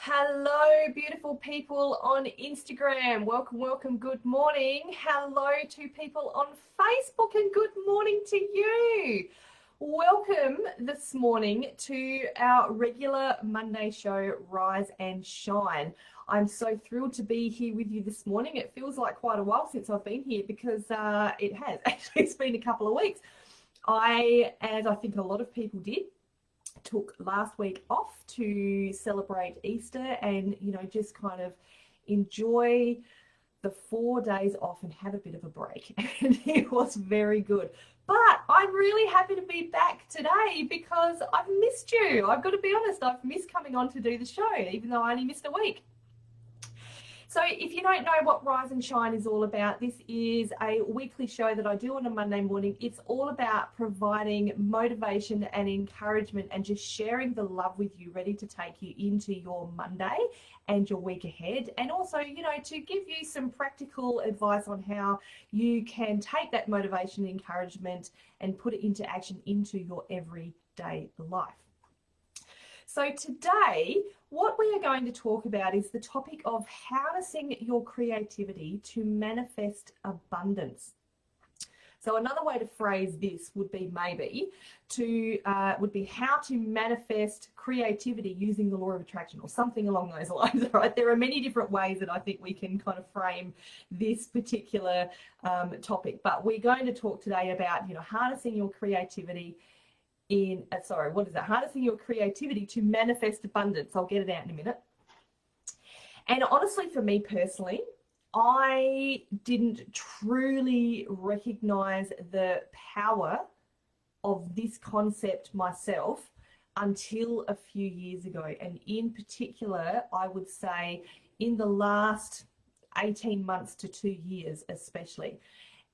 Hello, beautiful people on Instagram. Welcome, welcome, good morning. Hello to people on Facebook and good morning to you. Welcome this morning to our regular Monday show, Rise and Shine. I'm so thrilled to be here with you this morning. It feels like quite a while since I've been here because it has. Actually, it's been a couple of weeks. As I think a lot of people did, took last week off to celebrate Easter and, just kind of enjoy the 4 days off and have a bit of a break. And it was very good. But I'm really happy to be back today because I've missed you. I've got to be honest, I've missed coming on to do the show, even though I only missed a week. So if you don't know what Rise and Shine is all about, this is a weekly show that I do on a Monday morning. It's all about providing motivation and encouragement and just sharing the love with you, ready to take you into your Monday and your week ahead. And also, to give you some practical advice on how you can take that motivation and encouragement and put it into action into your everyday life. So today, what we are going to talk about is the topic of harnessing your creativity to manifest abundance. So another way to phrase this would be how to manifest creativity using the law of attraction or something along those lines, right? There are many different ways that I think we can kind of frame this particular topic, but we're going to talk today about, harnessing your creativity harnessing your creativity to manifest abundance. I'll get it out in a minute. And honestly, for me personally, I didn't truly recognize the power of this concept myself until a few years ago. And in particular, I would say in the last 18 months to 2 years, especially.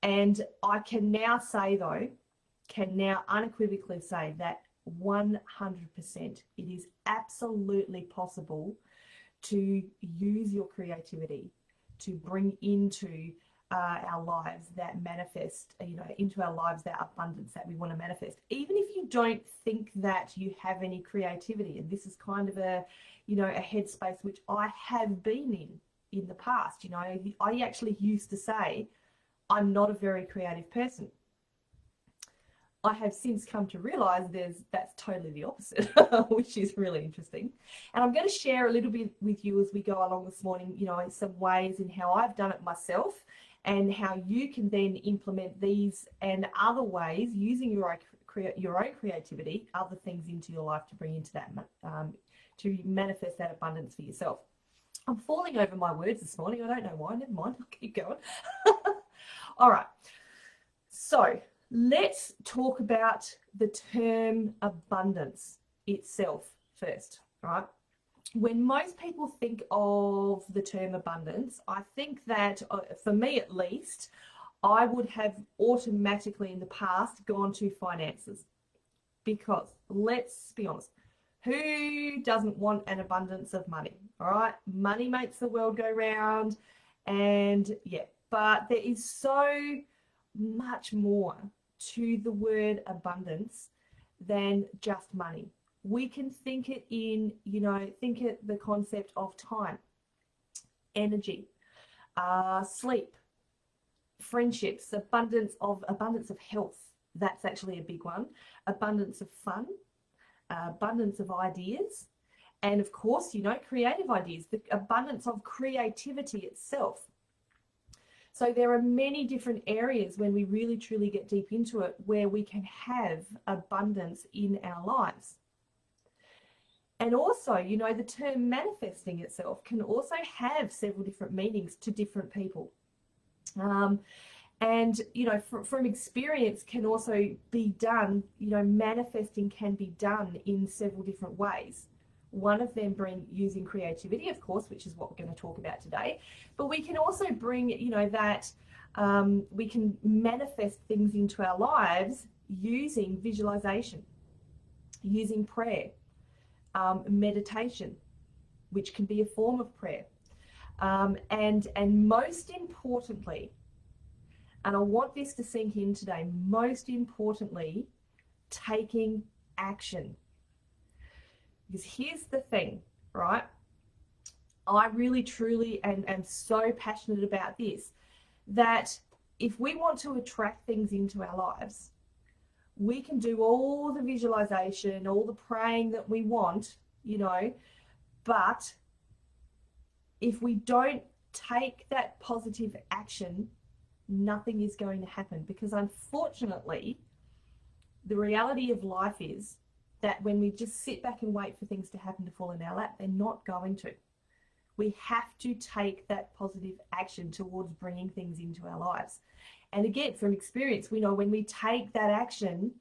And I can now unequivocally say that 100% it is absolutely possible to use your creativity to bring into our lives that manifest, into our lives that abundance that we want to manifest. Even if you don't think that you have any creativity, and this is kind of a headspace which I have been in the past. I actually used to say I'm not a very creative person. I have since come to realize that's totally the opposite, which is really interesting. And I'm going to share a little bit with you as we go along this morning, some ways in how I've done it myself and how you can then implement these and other ways using your own creativity, other things into your life to bring into that, to manifest that abundance for yourself. I'm falling over my words this morning. I don't know why. Never mind. I'll keep going. All right. So let's talk about the term abundance itself first, right? When most people think of the term abundance, I think that, for me at least, I would have automatically in the past gone to finances. Because let's be honest, who doesn't want an abundance of money, all right? Money makes the world go round, and but there is so much more to the word abundance than just money. We can think it in, the concept of time, energy, sleep, friendships, abundance of health. That's actually a big one. Abundance of fun, abundance of ideas, and of course, creative ideas, the abundance of creativity itself. So there are many different areas when we really truly get deep into it where we can have abundance in our lives. And also, the term manifesting itself can also have several different meanings to different people. And, from experience can also be done, manifesting can be done in several different ways. One of them being using creativity, of course, which is what we're going to talk about today. But we can also bring, we can manifest things into our lives using visualization, using prayer, meditation, which can be a form of prayer. And most importantly, and I want this to sink in today, most importantly, taking action. Because here's the thing, right? I really, truly, and am so passionate about this, that if we want to attract things into our lives, we can do all the visualization, all the praying that we want, but if we don't take that positive action, nothing is going to happen. Because unfortunately, the reality of life is that when we just sit back and wait for things to happen to fall in our lap, they're not going to. We have to take that positive action towards bringing things into our lives. And again, from experience, we know when we take that action,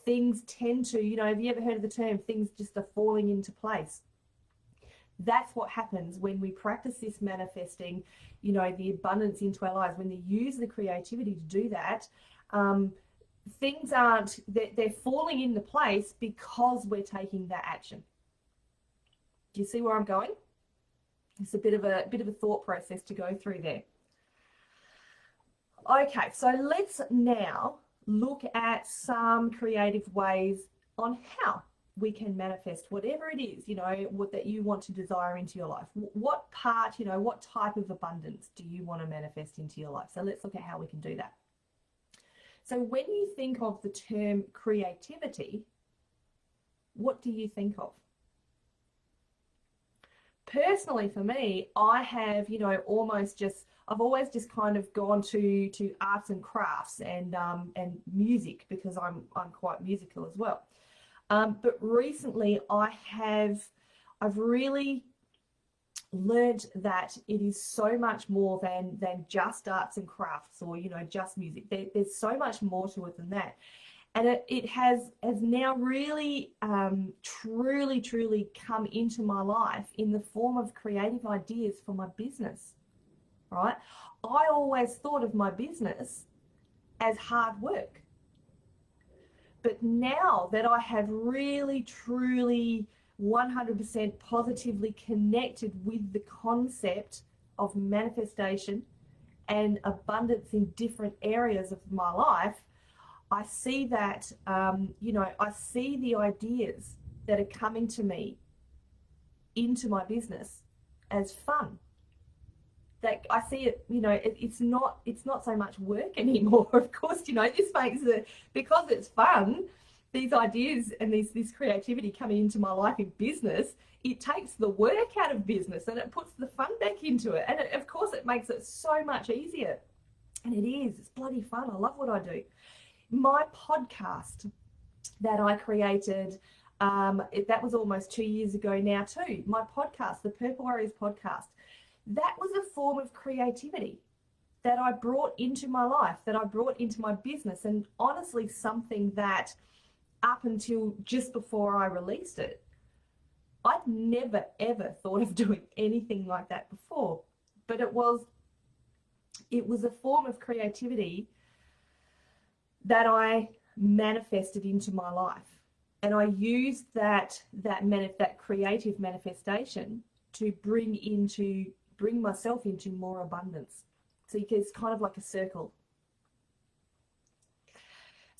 things tend to, have you ever heard of the term, things just are falling into place? That's what happens when we practice this manifesting, the abundance into our lives. When they use the creativity to do that, things they're falling into place because we're taking that action. Do you see where I'm going? It's a bit of a thought process to go through there. Okay, so let's now look at some creative ways on how we can manifest whatever it is, that you want to desire into your life. What part, what type of abundance do you want to manifest into your life? So let's look at how we can do that. So when you think of the term creativity, what do you think of? Personally, for me, I have, I've always just kind of gone to arts and crafts and music, because I'm quite musical as well. But recently I've really learned that it is so much more than just arts and crafts, or just music. There's so much more to it than that. And it has now really truly come into my life in the form of creative ideas for my business, right? I always thought of my business as hard work. But now that I have really, truly, 100% positively connected with the concept of manifestation and abundance in different areas of my life, I see that, I see the ideas that are coming to me into my business as fun. That I see it, it's not so much work anymore. Of course, this makes it, because it's fun, these ideas and this creativity coming into my life in business, it takes the work out of business and it puts the fun back into it. And of course, it makes it so much easier. And it's bloody fun. I love what I do. My podcast that I created, that was almost 2 years ago now too. My podcast, the Purple Warriors podcast, that was a form of creativity that I brought into my life, that I brought into my business, and honestly something that up until just before I released it, I'd never ever thought of doing anything like that before. But it was a form of creativity that I manifested into my life, and I used that creative manifestation to bring myself into more abundance. So it's kind of like a circle.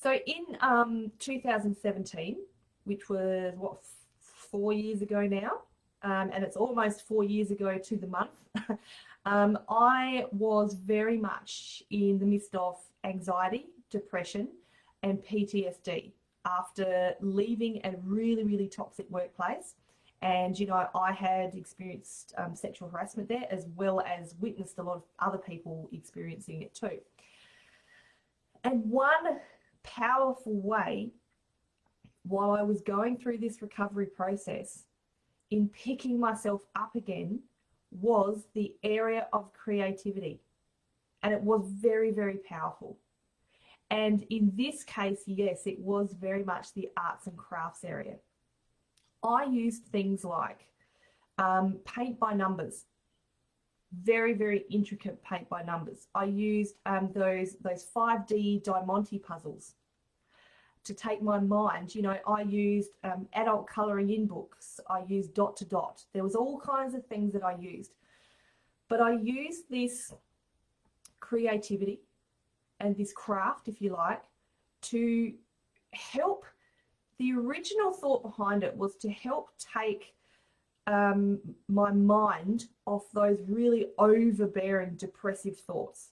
So in 2017, which was 4 years ago now, and it's almost 4 years ago to the month, I was very much in the midst of anxiety, depression, and PTSD after leaving a really, really toxic workplace. And, I had experienced sexual harassment there, as well as witnessed a lot of other people experiencing it too. And one powerful way, while I was going through this recovery process, in picking myself up again, was the area of creativity. And it was very, very powerful. And in this case, yes, it was very much the arts and crafts area. I used things like paint by numbers, very, very intricate paint by numbers. I used those 5D Diamante puzzles to take my mind. I used adult colouring in books. I used dot to dot. There was all kinds of things that I used. But I used this creativity and this craft, if you like, to help. The original thought behind it was to help take my mind off those really overbearing depressive thoughts.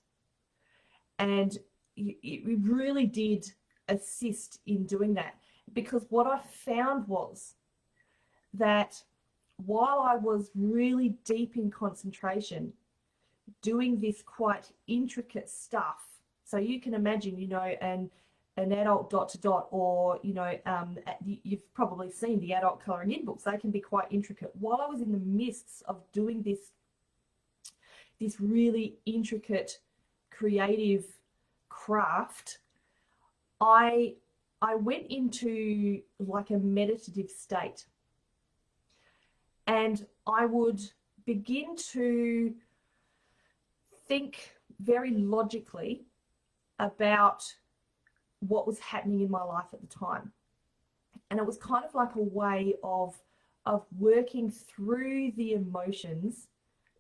And it really did assist in doing that, because what I found was that while I was really deep in concentration, doing this quite intricate stuff, so you can imagine, you know, an adult dot to dot, or, you know, you've probably seen the adult colouring in books. They can be quite intricate. While I was in the midst of doing this really intricate creative craft, I went into like a meditative state, and I would begin to think very logically about what was happening in my life at the time. And it was kind of like a way of working through the emotions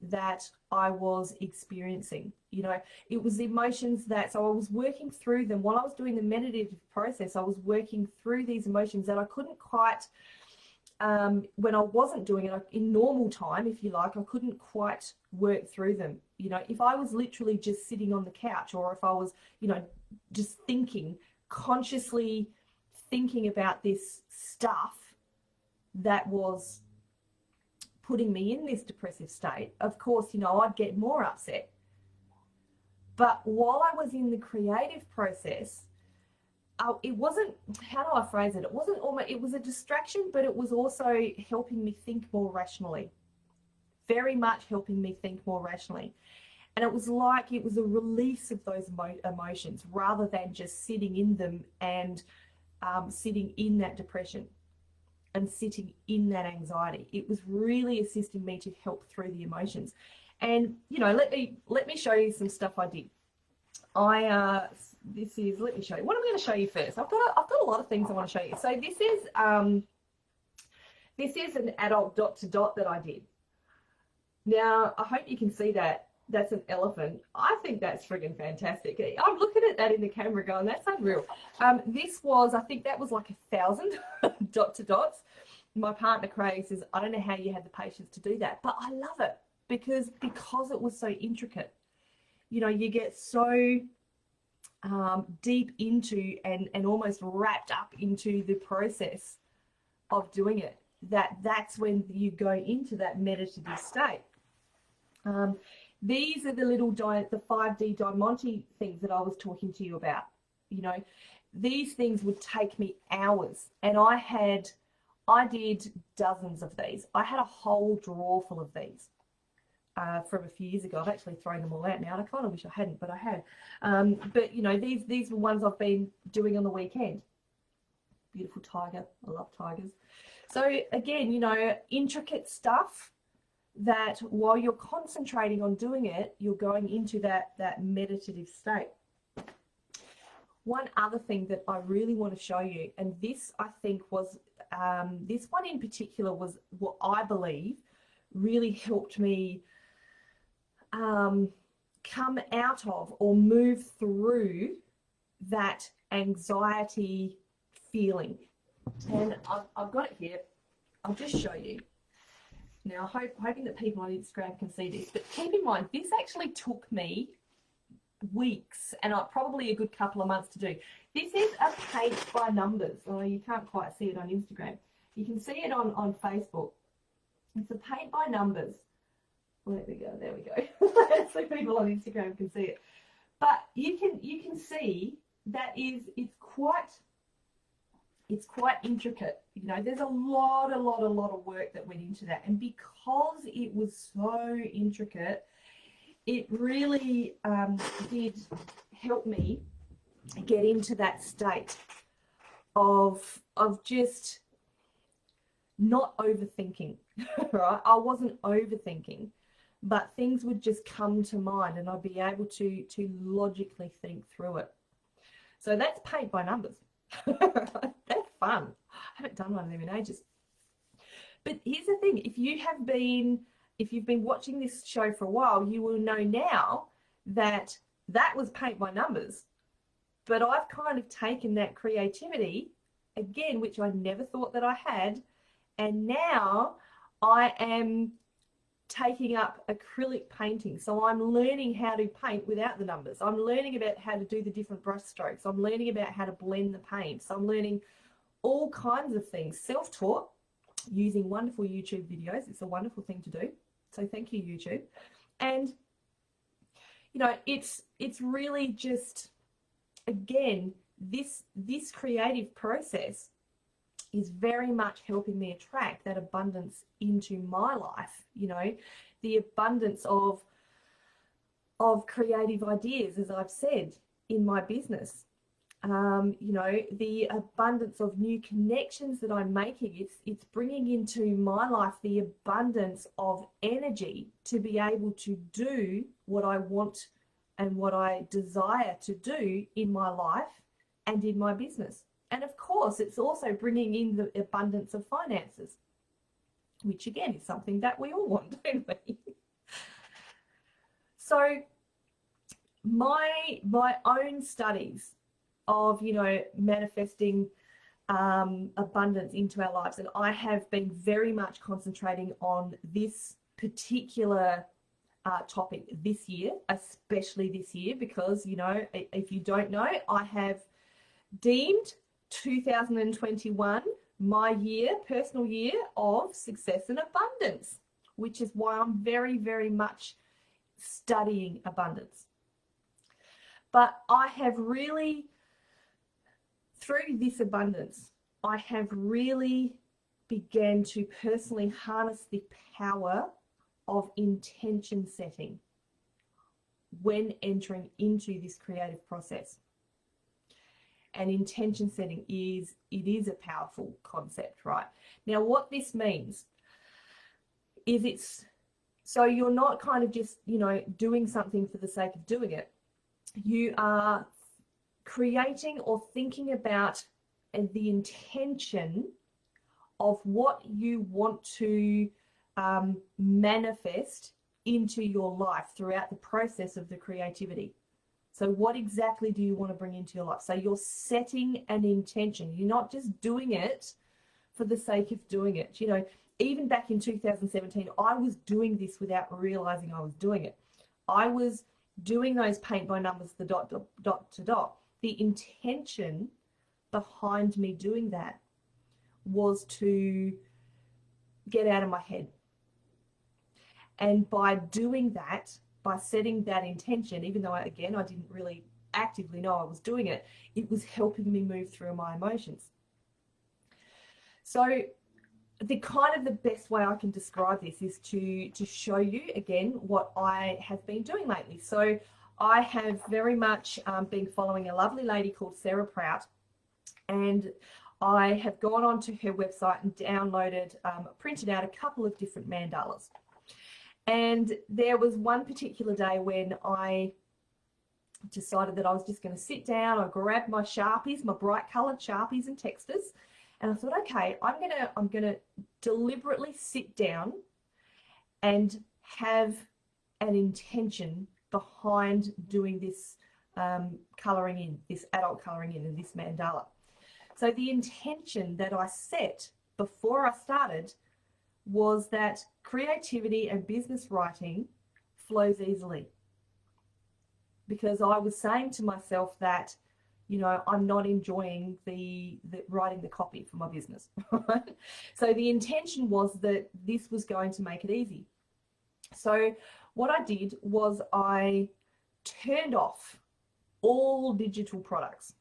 that I was experiencing. You know, it was the emotions that, so I was working through them while I was doing the meditative process. I was working through these emotions that I couldn't quite, when I wasn't doing it in normal time, if you like, I couldn't quite work through them. You know, if I was literally just sitting on the couch, or if I was, you know, just thinking, consciously thinking about this stuff that was putting me in this depressive state, of course, you know, I'd get more upset. But while I was in the creative process, it wasn't, how do I phrase it? It wasn't almost, it was a distraction, but it was also helping me think more rationally. Very much helping me think more rationally. And it was like it was a release of those emotions, rather than just sitting in them and sitting in that depression and sitting in that anxiety. It was really assisting me to help through the emotions. And, you know, let me show you some stuff I did. This is, let me show you. What am I going to show you first? I've got a lot of things I want to show you. So this is an adult dot to dot that I did. Now, I hope you can see that. That's an elephant. I think that's friggin' fantastic. I'm looking at that in the camera going, that's unreal. This was, I think that was like 1,000 dot to dots. My partner Craig says, I don't know how you had the patience to do that, but I love it because it was so intricate. You know, you get so deep into and almost wrapped up into the process of doing it, that's when you go into that meditative state. These are the little the 5D Diamante things that I was talking to you about. You know, these things would take me hours, and I did dozens of these. I had a whole drawer full of these from a few years ago. I've actually thrown them all out now, and I kind of wish I hadn't, but I had. But you know, these were ones I've been doing on the weekend. Beautiful tiger. I love tigers. So again, you know, intricate stuff that while you're concentrating on doing it, you're going into that meditative state. One other thing that I really want to show you, and this I think was, this one in particular was what I believe really helped me come out of or move through that anxiety feeling. And I've got it here. I'll just show you. Now, hoping that people on Instagram can see this, but keep in mind, this actually took me weeks and probably a good couple of months to do. This is a paint by numbers. Well, you can't quite see it on Instagram. You can see it on Facebook. It's a paint by numbers. There we go. So people on Instagram can see it. But you can see that it's quite intricate. You know, there's a lot of work that went into that. And because it was so intricate, it really did help me get into that state of just not overthinking, right? I wasn't overthinking, but things would just come to mind and I'd be able to logically think through it. So that's paint by numbers. That's fun. I haven't done one of them in ages. But here's the thing, if you've been watching this show for a while, you will know now that was paint by numbers. But I've kind of taken that creativity, again, which I never thought that I had, and now I am taking up acrylic painting. So I'm learning how to paint without the numbers. I'm learning about how to do the different brush strokes. I'm learning about how to blend the paint. So I'm learning all kinds of things, self-taught, using wonderful YouTube videos. It's a wonderful thing to do. So thank you, YouTube. And, you know, it's really just, again, this creative process is very much helping me attract that abundance into my life, you know, the abundance of creative ideas, as I've said, in my business. You know, the abundance of new connections that I'm making, it's bringing into my life the abundance of energy to be able to do what I want and what I desire to do in my life and in my business. And of course, it's also bringing in the abundance of finances, which again is something that we all want, don't we? So my own studies of, you know, manifesting abundance into our lives, and I have been very much concentrating on this particular topic this year, especially this year, because, you know, if you don't know, I have deemed 2021 my year, personal year of success and abundance, which is why I'm very, very much studying abundance. But I have really, through this abundance, I have really began to personally harness the power of intention setting when entering into this creative process. And intention setting is a powerful concept, right? Now, what this means is it's, so you're not kind of just, you know, doing something for the sake of doing it. You are creating or thinking about the intention of what you want to manifest into your life throughout the process of the creativity. So what exactly do you want to bring into your life? So you're setting an intention. You're not just doing it for the sake of doing it. You know, even back in 2017, I was doing this without realizing I was doing it. I was doing those paint by numbers, the dot to dot. The intention behind me doing that was to get out of my head. And by doing that, by setting that intention, even though I didn't really actively know I was doing it, it was helping me move through my emotions. So the best way I can describe this is to show you again what I have been doing lately. So I have very much been following a lovely lady called Sarah Prout, and I have gone onto her website and downloaded, printed out a couple of different mandalas. And there was one particular day when I decided that I was just going to sit down. I grabbed my Sharpies, my bright coloured Sharpies and texters, and I thought, okay, I'm gonna deliberately sit down and have an intention behind doing this colouring in, this adult colouring in this mandala. So the intention that I set before I started was that creativity and business writing flows easily, because I was saying to myself that, you know, I'm not enjoying the writing the copy for my business. So the intention was that this was going to make it easy. So what I did was I turned off all digital products.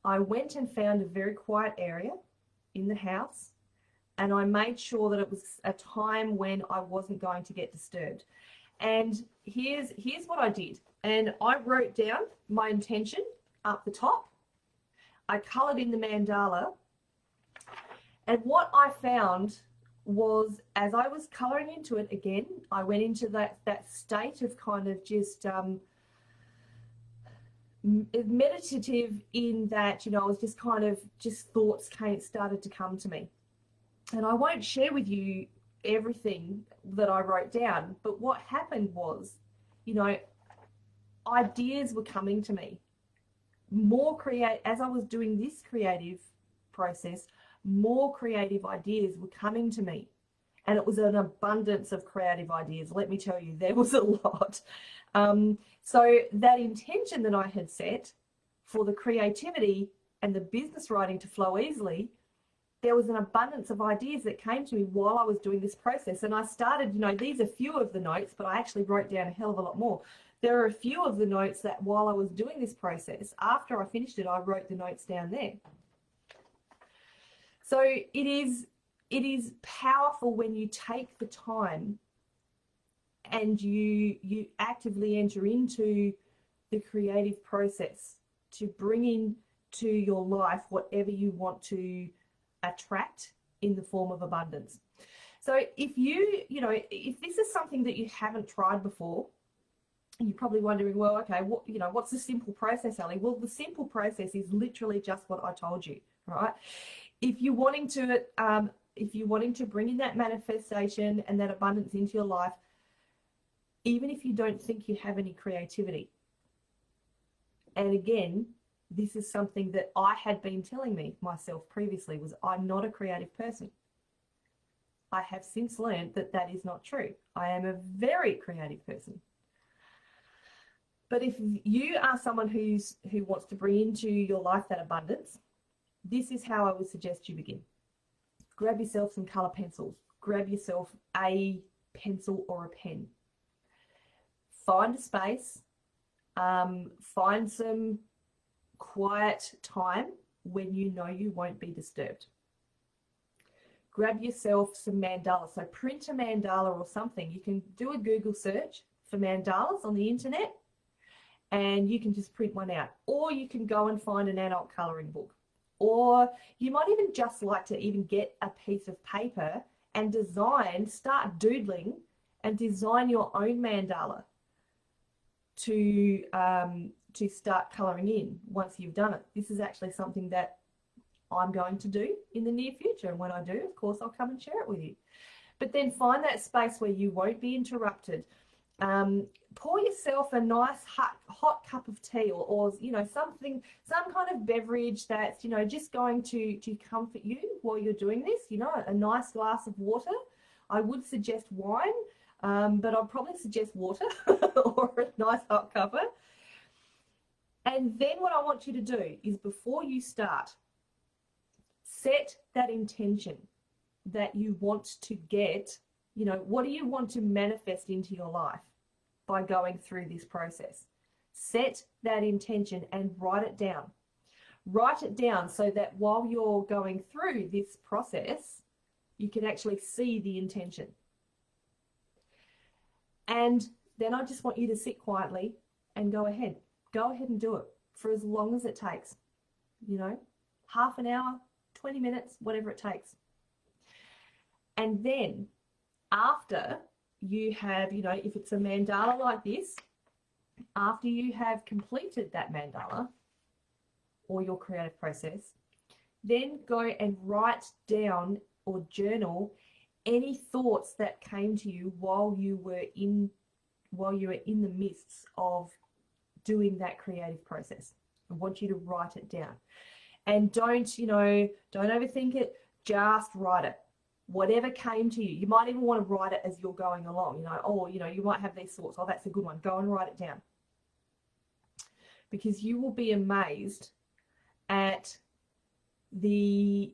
I went and found a very quiet area in the house, and I made sure that it was a time when I wasn't going to get disturbed. And here's what I did. And I wrote down my intention up the top. I coloured in the mandala. And what I found was, as I was colouring into it again, I went into that state of kind of just meditative, in that, you know, I was just kind of, just thoughts started to come to me. And I won't share with you everything that I wrote down, but what happened was, you know, ideas were coming to me. As I was doing this creative process, more creative ideas were coming to me. And it was an abundance of creative ideas. Let me tell you, there was a lot. So that intention that I had set for the creativity and the business writing to flow easily, there was an abundance of ideas that came to me while I was doing this process. And I started, these are few of the notes, but I actually wrote down a hell of a lot more. There are a few of the notes that while I was doing this process, after I finished it, I wrote the notes down there. So it is powerful when you take the time and you actively enter into the creative process to bring into your life whatever you want to attract in the form of abundance. So if if this is something that you haven't tried before, you're probably wondering, well, okay, what's the simple process, Ali? Well, the simple process is literally just what I told you, right? If you're wanting to bring in that manifestation and that abundance into your life, even if you don't think you have any creativity, and again, this is something that I had been telling myself previously, was I'm not a creative person. I have since learned that that is not true. I am a very creative person. But if you are someone who wants to bring into your life that abundance, this is how I would suggest you begin. Grab yourself some color pencils. Grab yourself a pencil or a pen. Find a space. Find some quiet time when you know you won't be disturbed. Grab yourself some mandalas. So print a mandala or something. You can do a Google search for mandalas on the internet and you can just print one out. Or you can go and find an adult coloring book. Or you might even just like to even get a piece of paper and start doodling and design your own mandala to start colouring in once you've done it. This is actually something that I'm going to do in the near future. And when I do, of course, I'll come and share it with you. But then find that space where you won't be interrupted. Pour yourself a nice hot cup of tea or some kind of beverage that's, just going to comfort you while you're doing this, a nice glass of water. I would suggest wine, but I'd probably suggest water or a nice hot cuppa. And then what I want you to do is before you start, set that intention that you want to get, what do you want to manifest into your life by going through this process? Set that intention and write it down. Write it down so that while you're going through this process, you can actually see the intention. And then I just want you to sit quietly and go ahead. Go ahead and do it for as long as it takes. Half an hour, 20 minutes, whatever it takes. And then after you have, if it's a mandala like this, after you have completed that mandala or your creative process, then go and write down or journal any thoughts that came to you while you were in the midst of doing that creative process. I want you to write it down. And don't overthink it, just write it. Whatever came to you. You might even want to write it as you're going along, you might have these thoughts. Oh, that's a good one. Go and write it down. Because you will be amazed at the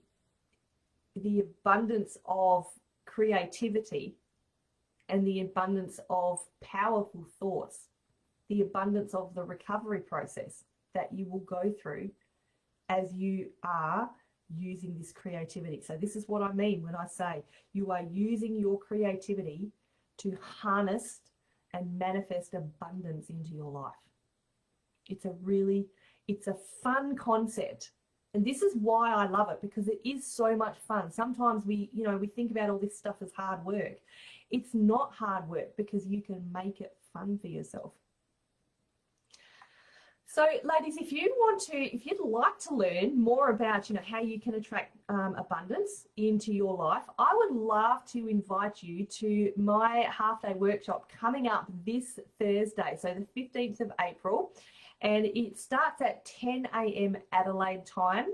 abundance of creativity and the abundance of powerful thoughts, the abundance of the recovery process that you will go through as you are using this creativity. So this is what I mean when I say you are using your creativity to harness and manifest abundance into your life. It's a fun concept. And this is why I love it, because it is so much fun. Sometimes we think about all this stuff as hard work. It's not hard work because you can make it fun for yourself. So ladies, if you'd like to learn more about, how you can attract abundance into your life, I would love to invite you to my half-day workshop coming up this Thursday, so the 15th of April. And it starts at 10 a.m. Adelaide time.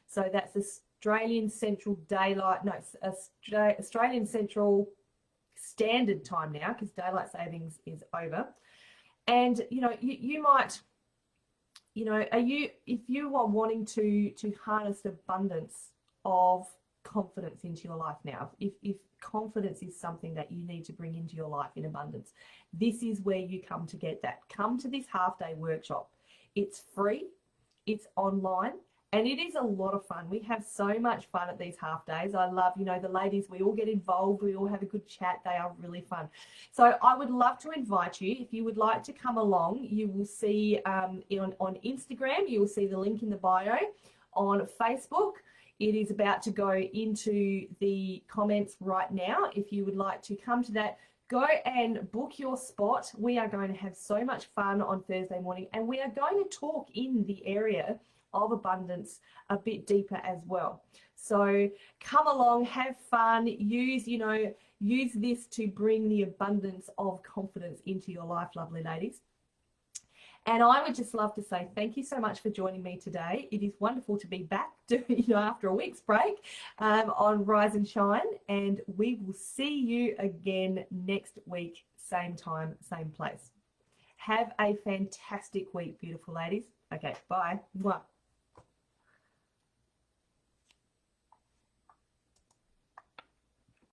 So that's Australian Central Daylight, no, Australian Central Standard Time now, because daylight savings is over. And you might, if you are wanting to harness abundance of confidence into your life now, if confidence is something that you need to bring into your life in abundance, this is where you come to get that. Come to this half-day workshop. It's free, it's online, and it is a lot of fun. We have so much fun at these half days. I love, the ladies, we all get involved, we all have a good chat. They are really fun. So I would love to invite you. If you would like to come along, you will see on Instagram, you will see the link in the bio. On Facebook, it is about to go into the comments right now. If you would like to come to that, go and book your spot. We are going to have so much fun on Thursday morning, and we are going to talk in the area of abundance a bit deeper as well. So come along, have fun, use this to bring the abundance of confidence into your life, lovely ladies. And I would just love to say thank you so much for joining me today. It is wonderful to be back after a week's break on Rise and Shine. And we will see you again next week, same time, same place. Have a fantastic week, beautiful ladies. Okay, bye. Mwah.